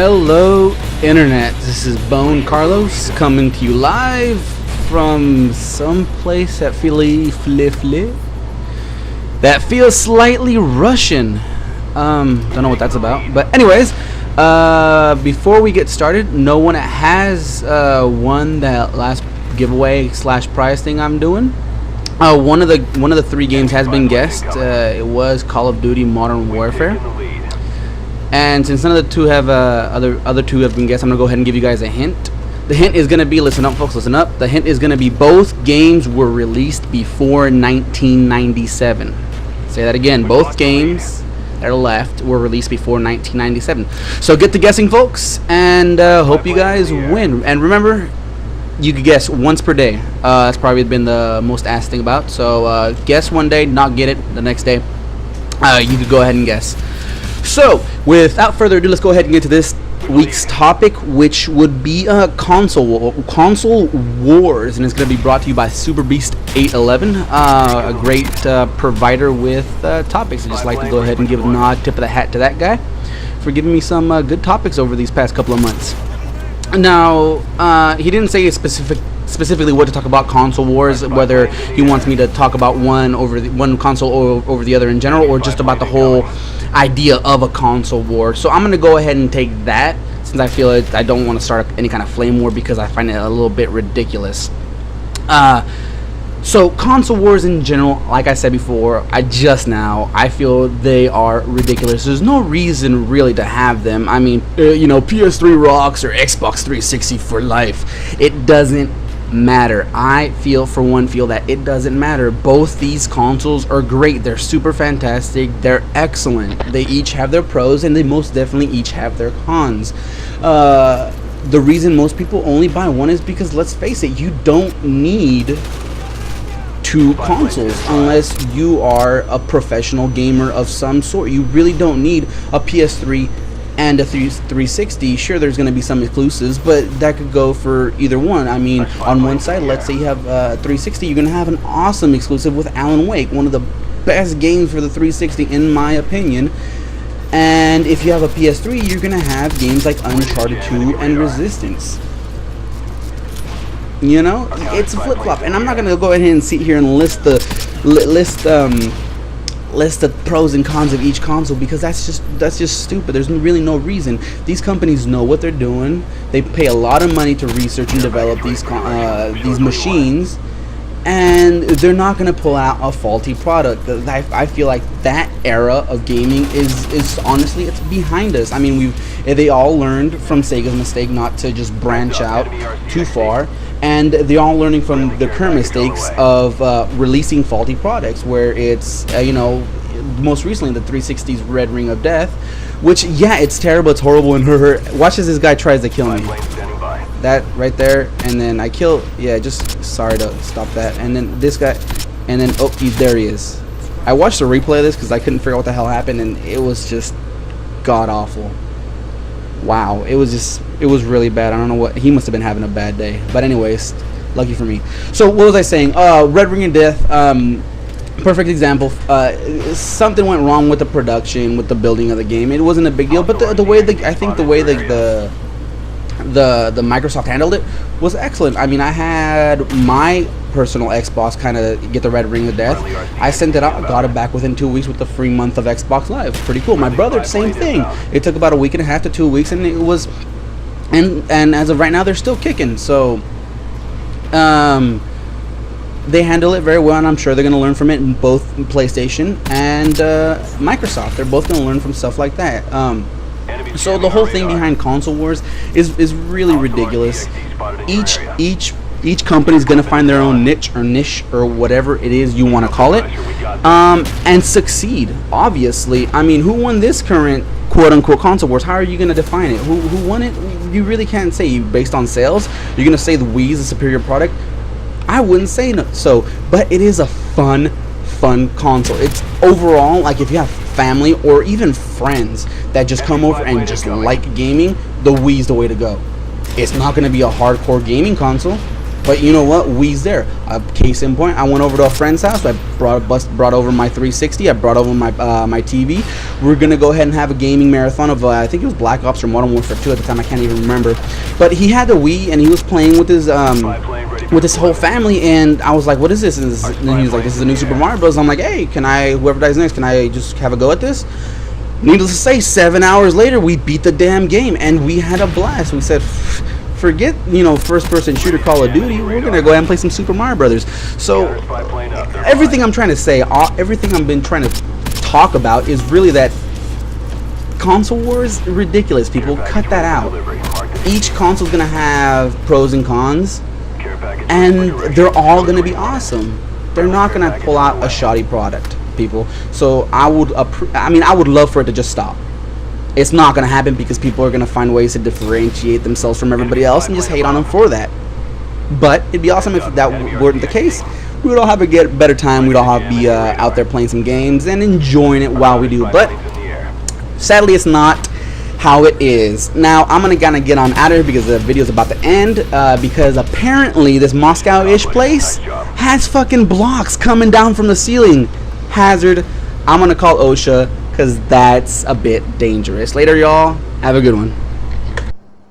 Hello Internet, this is BoneCarlos coming to you live from someplace that feels slightly Russian. Don't know what that's about, but anyways, before we get started, no one has won that last giveaway / prize thing I'm doing. One of the three games has been guessed. It was Call of Duty Modern Warfare. And since none of the two have other two have been guessed, I'm gonna go ahead and give you guys a hint. The hint is gonna be, listen up folks, listen up. The hint is gonna be both games were released before 1997. Say that again, both games that are left were released before 1997. So get to guessing folks, and hope you guys win. And remember, you could guess once per day. That's probably been the most asked thing about. So guess one day, not get it the next day. You could go ahead and guess. So, without further ado, let's go ahead and get to this week's topic, which would be console wars, and it's going to be brought to you by SuperBeast811, a great provider with topics. I just like to go ahead and give a nod, tip of the hat to that guy for giving me some good topics over these past couple of months. Now, he didn't say specifically what to talk about console wars, whether he wants me to talk about one console over the other in general, or just about the whole idea of a console war. So I'm going to go ahead and take that, since I feel I don't want to start any kind of flame war, because I find it a little bit ridiculous. So console wars in general, like I said before, I feel they are ridiculous. There's no reason really to have them. I mean, PS3 rocks or Xbox 360 for life. It doesn't matter. I feel that it doesn't matter. Both these consoles are great. They're super fantastic. They're excellent. They each have their pros, and they most definitely each have their cons. The reason most people only buy one is because, let's face it, you don't need two consoles unless you are a professional gamer of some sort. You really don't need a PS3 and a 360. Sure, there's going to be some exclusives, but that could go for either one. I mean, on one side, let's say you have 360, you're going to have an awesome exclusive with Alan Wake, one of the best games for the 360 in my opinion. And if you have a PS3, you're going to have games like Uncharted 2 and Resistance. You know, it's a flip-flop, and I'm not going to go ahead and sit here and list the pros and cons of each console, because that's just stupid. There's really no reason. These companies know what they're doing. They pay a lot of money to research and develop these machines, and they're not going to pull out a faulty product. I feel like that era of gaming is honestly, it's behind us. I mean, they all learned from Sega's mistake not to just branch out too far, and they're all learning from the current mistakes of releasing faulty products, where it's most recently the 360's Red Ring of Death, which, yeah, it's terrible, it's horrible, and watch as this guy tries to kill me. That right there, and then I kill. Yeah, just sorry to stop that. And then this guy, and then there he is. I watched the replay of this because I couldn't figure out what the hell happened, and it was just god awful. Wow, it was really bad. I don't know what, he must have been having a bad day. But anyways, lucky for me. So what was I saying? Red Ring of Death. Perfect example. Something went wrong with the production, with the building of the game. It wasn't a big deal, but the way the Microsoft handled it was excellent. I mean, I had my personal Xbox kind of get the Red Ring of Death. I sent it out, got it back within 2 weeks with the free month of Xbox Live. Pretty cool. My brother, same thing. It took about a week and a half to 2 weeks, and it was, and as of right now, they're still kicking. So, they handle it very well, and I'm sure they're going to learn from it in both PlayStation and Microsoft. They're both going to learn from stuff like that. So the whole thing behind console wars is really ridiculous. Each company is going to find their own niche or whatever it is you want to call it, and succeed. Obviously, I mean, who won this current quote-unquote console wars? How are you going to define it? Who won it? You really can't say. Based on sales, you're going to say the Wii is a superior product? I wouldn't say so, but it is a fun console. It's overall, like, if you have family or even friends that just come over and just like gaming, the Wii's the way to go. It's not going to be a hardcore gaming console. But you know what? We's there. Case in point, I went over to a friend's house. I brought over my 360. I brought over my my TV. We're gonna go ahead and have a gaming marathon of I think it was Black Ops or Modern Warfare 2 at the time. I can't even remember. But he had the Wii and he was playing with his whole family. And I was like, "What is this?" And he was like, "This is a new Super Mario Bros." I'm like, "Hey, can I? Whoever dies next, can I just have a go at this?" Needless to say, 7 hours later, we beat the damn game and we had a blast. We said, forget, you know, first-person shooter Call of Duty. We're gonna go ahead and play some Super Mario Brothers. So everything I'm trying to say, everything I've been trying to talk about is really that console wars ridiculous. People, cut that out. Each console's gonna have pros and cons, and they're all gonna be awesome. They're not gonna pull out a shoddy product, people. So I would love for it to just stop. It's not going to happen because people are going to find ways to differentiate themselves from everybody else and just hate on them for that. But it'd be awesome if that weren't the case. We would all have a better time. We'd all be out there playing some games and enjoying it while we do. But sadly, it's not how it is. Now, I'm going to kind of get on out of here because the video's about to end. Because apparently this Moscow-ish place has fucking blocks coming down from the ceiling. Hazard. I'm going to call OSHA, because that's a bit dangerous. Later, y'all. Have a good one.